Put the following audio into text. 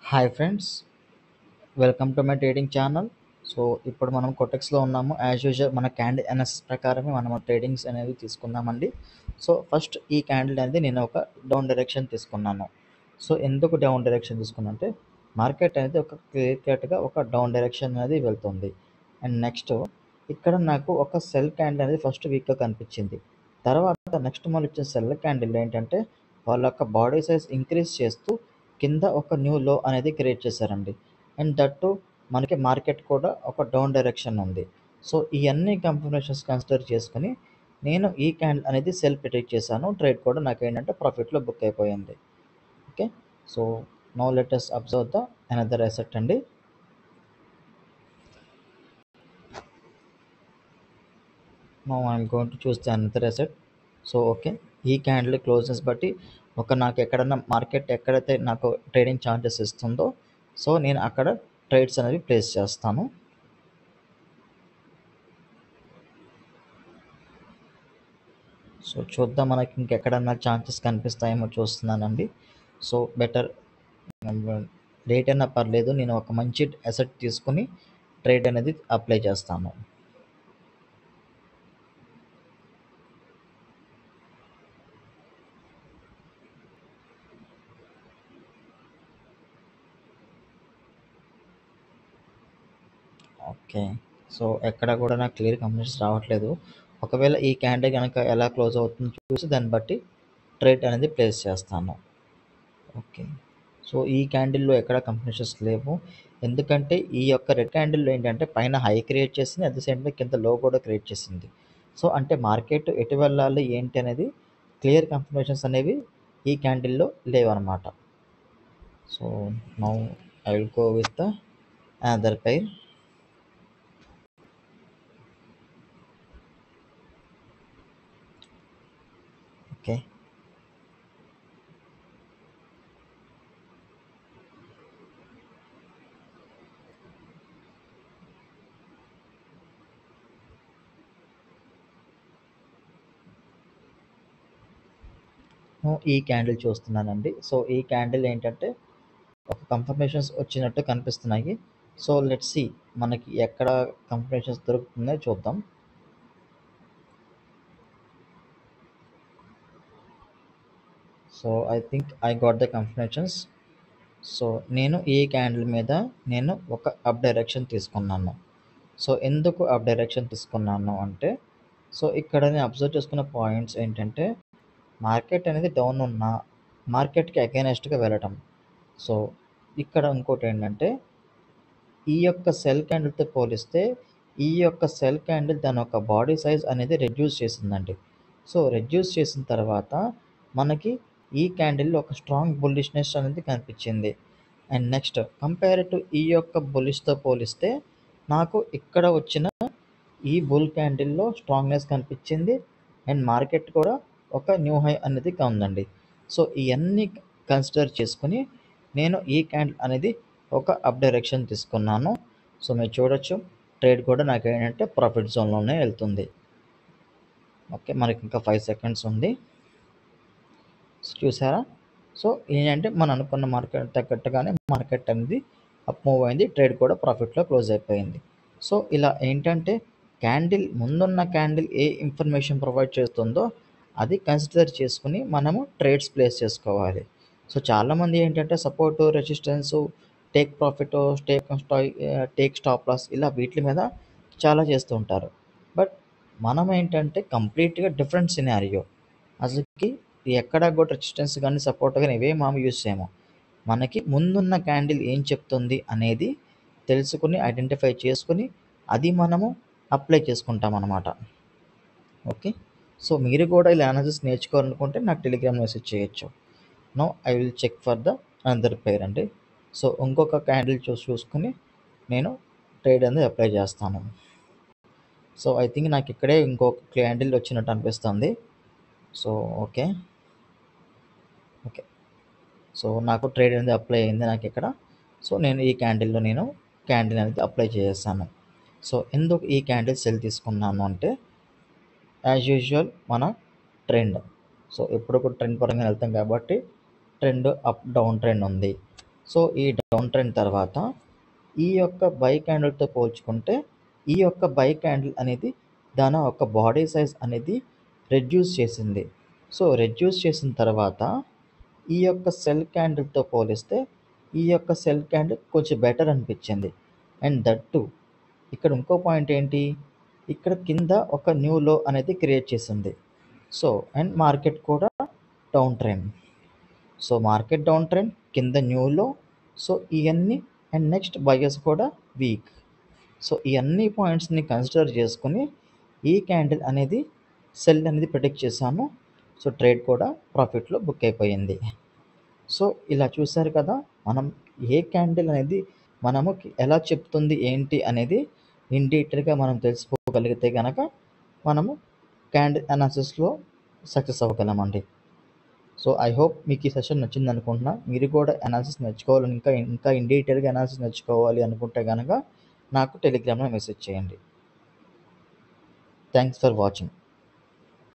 Hi friends, welcome to my trading channel. So ఇప్పుడు మనం కొటెక్స్లో ఉన్నాము. యాజ్ యూజువల్ మన క్యాండిల్ అనాలిసిస్ ప్రకారమే మనం ట్రేడింగ్స్ అనేవి తీసుకుందామండి. సో ఫస్ట్ ఈ క్యాండిల్ అనేది నేను ఒక డౌన్ డైరెక్షన్ తీసుకున్నాను. సో ఎందుకు డౌన్ డైరెక్షన్ తీసుకున్నా అంటే మార్కెట్ అనేది ఒక క్లియర్ కట్గా ఒక డౌన్ డైరెక్షన్ అనేది వెళ్తుంది. అండ్ నెక్స్ట్ ఇక్కడ నాకు ఒక సెల్ క్యాండిల్ అనేది ఫస్ట్ వీక్గా కనిపించింది. తర్వాత నెక్స్ట్ మనం ఇచ్చిన సెల్ క్యాండిల్ ఏంటంటే వాళ్ళ యొక్క బాడీ సైజ్ ఇంక్రీజ్ చేస్తూ కింద ఒక న్యూ లో అనేది క్రియేట్ చేశారండి. అండ్ దట్టు మనకి మార్కెట్ కూడా ఒక డౌన్ డైరెక్షన్ ఉంది. సో ఇవన్నీ కన్ఫర్మేషన్స్ కన్సిడర్ చేసుకుని నేను ఈ క్యాండిల్ అనేది సెల్ ప్రిడిక్ట్ చేశాను. ట్రేడ్ కూడా నాకు ఏంటంటే ప్రాఫిట్లో బుక్ అయిపోయింది. Okay, so now let us observe the another asset అండి. Now I'm going to choose the another asset. So okay, ఈ క్యాండిల్ క్లోజెస్ బట్టి నాకు ఎక్కడన్నా మార్కెట్ ఎక్కడైతే నాకు ట్రేడింగ్ ఛాన్సెస్ ఇస్తుందో సో నేను అక్కడ ట్రేడ్స్ అనేవి ప్లేస్ చేస్తాను. సో చూద్దాం మనకి ఇంకెక్కడన్నా ఛాన్సెస్ కనిపిస్తాయేమో చూస్తున్నానండి. సో బెటర్ రేట్ అయినా పర్లేదు, నేను ఒక మంచి అసెట్ తీసుకుని ట్రేడ్ అనేది అప్లై చేస్తాను. ఓకే, సో ఎక్కడ కూడా నాకు క్లియర్ కన్ఫర్మేషన్స్ రావట్లేదు. ఒకవేళ ఈ క్యాండిల్ కనుక ఎలా క్లోజ్ అవుతుందో చూసి దాన్ని బట్టి ట్రేడ్ అనేది ప్లేస్ చేస్తాను. ఓకే, సో ఈ క్యాండిల్లో ఎక్కడ కన్ఫర్మేషన్స్ లేవు. ఎందుకంటే ఈ యొక్క రెడ్ క్యాండిల్ ఏంటంటే పైన హై క్రియేట్ చేసింది, అట్ ద సేమ్ టైం కింద లో కూడా క్రియేట్ చేసింది. సో అంటే మార్కెట్ ఎటు వెళ్ళాలి ఏంటి అనేది క్లియర్ కన్ఫర్మేషన్స్ అనేవి ఈ క్యాండిల్లో లేవన్నమాట. So now I will go with the another pair. Okay, ఈ క్యాండిల్ చూస్తున్నానండి. సో ఈ క్యాండిల్ ఏంటంటే ఒక కన్ఫర్మేషన్స్ వచ్చినట్టు కనిపిస్తున్నాయి. సో లెట్స్ సి మనకి ఎక్కడ కన్ఫర్మేషన్స్ దొరుకుతుందో చూద్దాం. So I think I got the confirmations. So నేను ఈ క్యాండిల్ మీద నేను ఒక అప్ డైరెక్షన్ తీసుకున్నాను. సో ఎందుకు అప్ డైరెక్షన్ తీసుకున్నాను అంటే సో ఇక్కడ నేను అబ్జర్వ్ చేసుకున్న పాయింట్స్ ఏంటంటే మార్కెట్ అనేది డౌన్ ఉన్న మార్కెట్కి అగైనెస్ట్గా వెళ్ళటం. సో ఇక్కడ ఇంకోటి ఏంటంటే ఈ యొక్క సెల్ క్యాండిల్తో పోలిస్తే ఈ యొక్క సెల్ క్యాండిల్ దాని యొక్క బాడీ సైజ్ అనేది రెడ్యూస్ చేసిందండి. సో రెడ్యూస్ చేసిన తర్వాత మనకి ఈ క్యాండిల్లో ఒక స్ట్రాంగ్ బుల్లిష్నెస్ అనేది కనిపించింది. అండ్ నెక్స్ట్ కంపేర్ టు ఈ యొక్క బుల్లిష్తో పోలిస్తే నాకు ఇక్కడ వచ్చిన ఈ బుల్ క్యాండిల్లో స్ట్రాంగ్నెస్ కనిపించింది. అండ్ మార్కెట్ కూడా ఒక న్యూ హై అనేది ఉందండి. సో ఇవన్నీ కన్సిడర్ చేసుకుని నేను ఈ క్యాండిల్ అనేది ఒక అప్ డైరెక్షన్ తీసుకున్నాను. సో మీరు చూడొచ్చు ట్రేడ్ కూడా నాకు ఏంటంటే ప్రాఫిట్ జోన్లోనే వెళ్తుంది. ఓకే, మనకి ఇంకా 5 సెకండ్స్ ఉంది. చూసారా? సో ఏంటంటే మనం అనుకున్న మార్కెట్ తగ్గట్టుగానే మార్కెట్ అనేది అప్ మూవ్ అయింది. ట్రేడ్ కూడా ప్రాఫిట్లో క్లోజ్ అయిపోయింది. సో ఇలా ఏంటంటే క్యాండిల్ ముందున్న క్యాండిల్ ఏ ఇన్ఫర్మేషన్ ప్రొవైడ్ చేస్తుందో అది కన్సిడర్ చేసుకుని మనము ట్రేడ్స్ ప్లేస్ చేసుకోవాలి. సో చాలామంది ఏంటంటే support, resistance, take profit, take stop loss ఇలా వీటి మీద చాలా చేస్తూ ఉంటారు. బట్ మనం ఏంటంటే కంప్లీట్గా డిఫరెంట్ సినారియో. అసలుకి ఎక్కడ కూడా రెసిస్టెన్స్ కానీ సపోర్ట్ కానీ ఇవే మనం యూజ్ చేయము. మనకి ముందున్న క్యాండిల్ ఏం చెప్తుంది అనేది తెలుసుకుని ఐడెంటిఫై చేసుకుని అది మనము అప్లై చేసుకుంటాం అన్నమాట. ఓకే, సో మీరు కూడా ఇలా అనాలిసిస్ నేర్చుకోవాలనుకుంటే నాకు టెలిగ్రామ్ మెసేజ్ చేయొచ్చు. Now I will check for the another pair అండి. సో ఇంకొక క్యాండిల్ చూసుకుని నేను ట్రేడ్ అనేది అప్లై చేస్తాను. సో ఐ థింక్ నాకు ఇక్కడే ఇంకొక క్యాండిల్ వచ్చినట్టు అనిపిస్తుంది. సో ఓకే ఓకే, సో నాకు ట్రేడ్ అనేది అప్లై అయింది నాకు ఇక్కడ. సో నేను ఈ క్యాండిల్లో క్యాండిల్ అనేది అప్లై చేసేసాను. సో ఎందుకు ఈ క్యాండిల్ సెల్ తీసుకున్నాను అంటే యాజ్ యూజువల్ మన ట్రెండ్. సో ఎప్పుడు కూడా ట్రెండ్ పరంగా వెళ్తాం కాబట్టి ట్రెండ్ అప్ డౌన్ ట్రెండ్ ఉంది. సో ఈ డౌన్ ట్రెండ్ తర్వాత ఈ యొక్క బై క్యాండిల్తో పోల్చుకుంటే ఈ యొక్క బై క్యాండిల్ అనేది దాని యొక్క బాడీ సైజ్ అనేది రెడ్యూస్ చేసింది. సో రెడ్యూస్ చేసిన తర్వాత ఈ యొక్క సెల్ క్యాండిల్తో పోలిస్తే ఈ యొక్క సెల్ క్యాండిల్ కొంచెం బెటర్ అనిపించింది. అండ్ దట్ టు ఇక్కడ ఇంకో పాయింట్ ఏంటి, ఇక్కడ కింద ఒక న్యూ లో అనేది క్రియేట్ చేసింది. సో అండ్ మార్కెట్ కూడా down trend. So market down trend, కింద న్యూ లో. సో ఇవన్నీ అండ్ నెక్స్ట్ బయర్స్ కూడా వీక్. సో ఈ అన్ని పాయింట్స్ని కన్సిడర్ చేసుకుని ఈ క్యాండిల్ అనేది సెల్ అనేది ప్రిడిక్ట్ చేశాను. సో ట్రేడ్ కూడా ప్రాఫిట్లో బుక్ అయిపోయింది. సో ఇలా చూశారు కదా, మనం ఏ క్యాండిల్ అనేది మనము ఎలా చెప్తుంది ఏంటి అనేది ఇన్ డీటెయిల్గా మనం తెలుసుకోగలిగితే కనుక మనము క్యాండిల్ అనాలిసిస్లో సక్సెస్ అవ్వగలమండి. సో ఐ హోప్ మీకు ఈ సెషన్ నచ్చింది అనుకుంటున్నా. మీరు కూడా అనాలిసిస్ నేర్చుకోవాలని ఇంకా ఇన్ డీటెయిల్గా అనాలిసిస్ నేర్చుకోవాలి అనుకుంటే కనుక నాకు టెలిగ్రామ్లో మెసేజ్ చేయండి. Thanks for watching.